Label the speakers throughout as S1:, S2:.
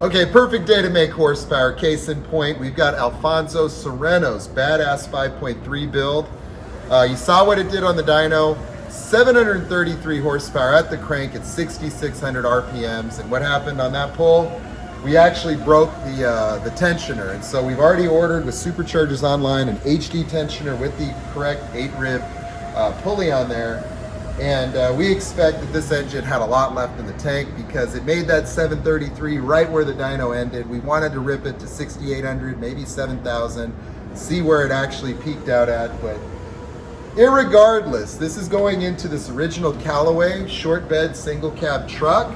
S1: Okay, perfect day to make horsepower. Case in point, we've got Alfonso Sereno's badass 5.3 build. You saw what it did on the dyno. 733 horsepower at the crank at 6,600 RPMs. And what happened on that pull? We actually broke the tensioner. And so we've already ordered with Superchargers Online an HD tensioner with the correct 8-rib pulley on there. And we expect that this engine had a lot left in the tank because it made that 733 right where the dyno ended. We wanted to rip it to 6,800, maybe 7,000, see where it actually peaked out at. But irregardless, this is going into this original Callaway short bed single cab truck.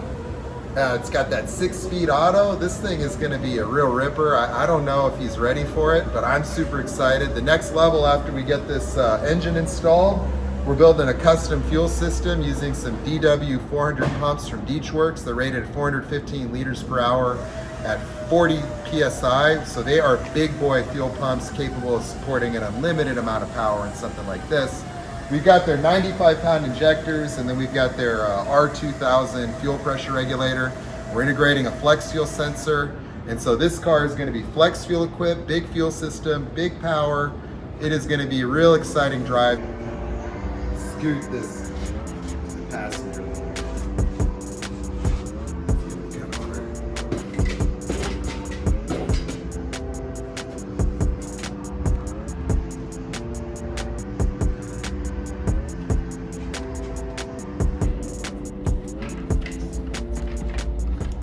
S1: It's got that 6-speed auto. This thing is going to be a real ripper. I don't know if he's ready for it, but I'm super excited. The next level after we get this engine installed, we're building a custom fuel system using some DW 400 pumps from Deechworks. They're rated at 415 liters per hour at 40 PSI. So they are big boy fuel pumps capable of supporting an unlimited amount of power in something like this. We've got their 95-pound injectors, and then we've got their R2000 fuel pressure regulator. We're integrating a flex fuel sensor. And so this car is going to be flex fuel equipped, big fuel system, big power. It is going to be a real exciting drive. Scoot this to the passenger.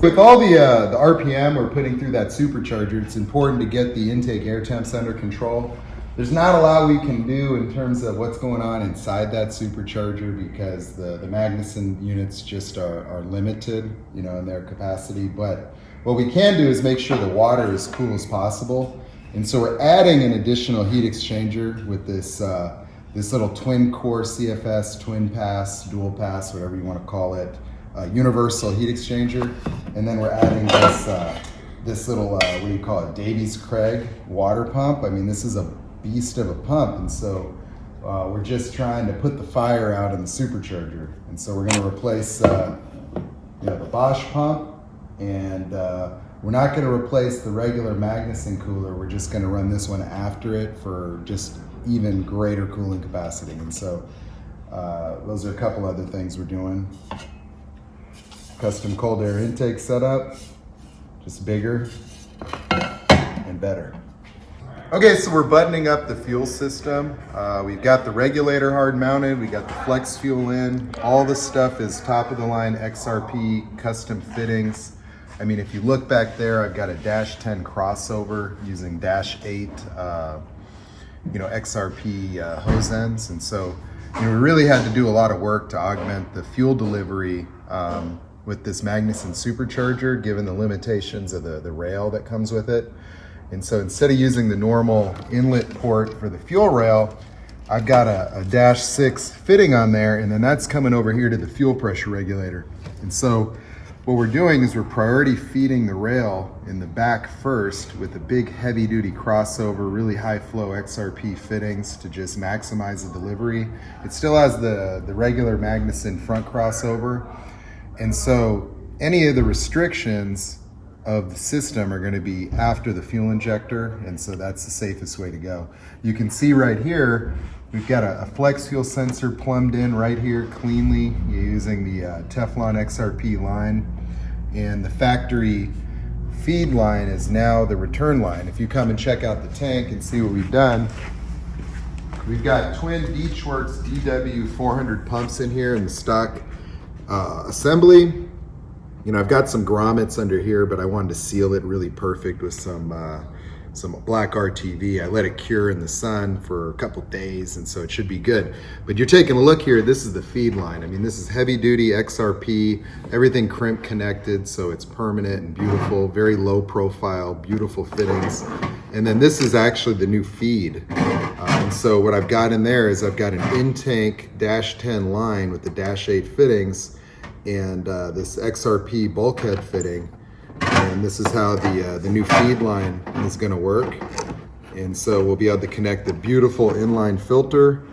S1: With all the RPM we're putting through that supercharger, it's important to get the intake air temps under control. There's not a lot we can do in terms of what's going on inside that supercharger because the Magnuson units just are limited, in their capacity. But what we can do is make sure the water is cool as possible. And so we're adding an additional heat exchanger with this little twin core CFS, twin pass, dual pass, whatever you want to call it, universal heat exchanger. And then we're adding this little, what do you call it, Davies Craig water pump. I mean, this is a beast of a pump, and so we're just trying to put the fire out in the supercharger. And so we're going to replace the Bosch pump, and we're not going to replace the regular Magnuson cooler. We're just going to run this one after it for just even greater cooling capacity. And so those are a couple other things we're doing. Custom cold air intake setup, just bigger and better. Okay, so we're buttoning up the fuel system. We've got the regulator hard mounted, we got the flex fuel in. All the stuff is top of the line XRP custom fittings. I mean, if you look back there, I've got a Dash 10 crossover using Dash 8, XRP hose ends. And so, we really had to do a lot of work to augment the fuel delivery with this Magnuson supercharger, given the limitations of the rail that comes with it. And so instead of using the normal inlet port for the fuel rail, I've got a Dash 6 fitting on there, and then that's coming over here to the fuel pressure regulator. And so what we're doing is we're priority feeding the rail in the back first with a big heavy duty crossover, really high flow XRP fittings to just maximize the delivery. It still has the regular Magnuson front crossover. And so any of the restrictions of the system are going to be after the fuel injector, and so that's the safest way to go. You can see right here, we've got a flex fuel sensor plumbed in right here cleanly using the Teflon XRP line, and the factory feed line is now the return line. If you come and check out the tank and see what we've done, we've got twin Deechworks DW 400 pumps in here in the stock assembly. I've got some grommets under here, but I wanted to seal it really perfect with some black RTV. I let it cure in the sun for a couple days, and so it should be good. But you're taking a look here, this is the feed line. I mean, this is heavy duty XRP, everything crimp connected, so it's permanent and beautiful, very low profile, beautiful fittings. And then this is actually the new feed. And so what I've got in there is I've got an in-tank Dash 10 line with the Dash 8 fittings, and this XRP bulkhead fitting, and this is how the new feed line is going to work. And so we'll be able to connect the beautiful inline filter.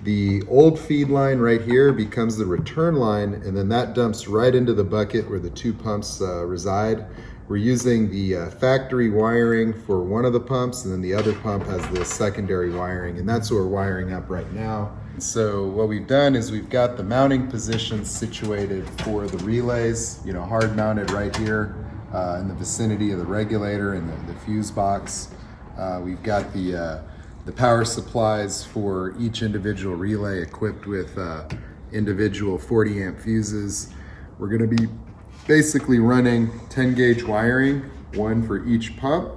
S1: The old feed line right here becomes the return line, and then that dumps right into the bucket where the two pumps reside. We're using the factory wiring for one of the pumps, and then the other pump has the secondary wiring, and that's what we're wiring up right now. So what we've done is we've got the mounting positions situated for the relays, hard mounted right here in the vicinity of the regulator and the fuse box. We've got the power supplies for each individual relay equipped with individual 40 amp fuses. We're going to be basically running 10 gauge wiring, one for each pump.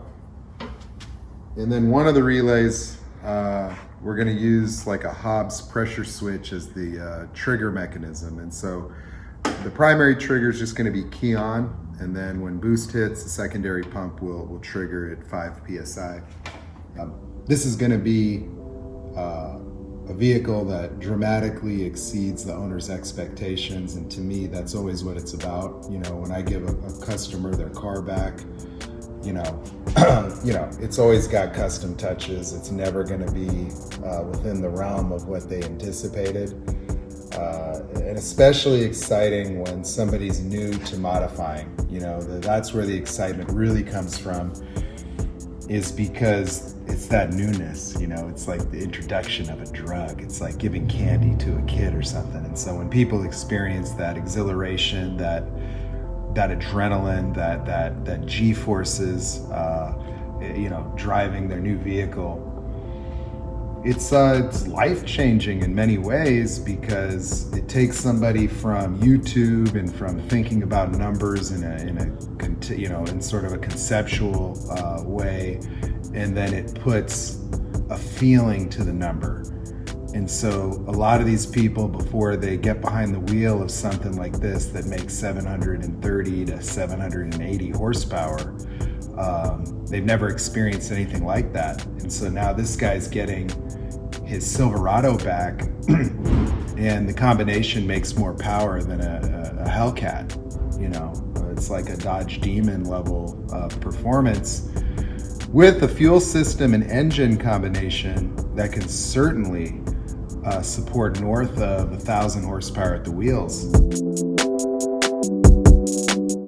S1: And then one of the relays, we're going to use like a Hobbs pressure switch as the trigger mechanism. And so the primary trigger is just going to be key on, and then when boost hits, the secondary pump will trigger at 5 psi. This is going to be a vehicle that dramatically exceeds the owner's expectations, and to me that's always what it's about. When I give a customer their car back, it's always got custom touches. It's never going to be within the realm of what they anticipated, and especially exciting when somebody's new to modifying. That's where the excitement really comes from, is because it's that newness. It's like the introduction of a drug. It's like giving candy to a kid or something. And so when people experience that exhilaration, that adrenaline, that G-forces, driving their new vehicle, it's life-changing in many ways, because it takes somebody from YouTube and from thinking about numbers in sort of a conceptual way, and then it puts a feeling to the number. And so a lot of these people, before they get behind the wheel of something like this that makes 730 to 780 horsepower, they've never experienced anything like that. And so now this guy's getting his Silverado back, and the combination makes more power than a Hellcat. It's like a Dodge Demon level of performance, with a fuel system and engine combination that can certainly support north of 1,000 horsepower at the wheels.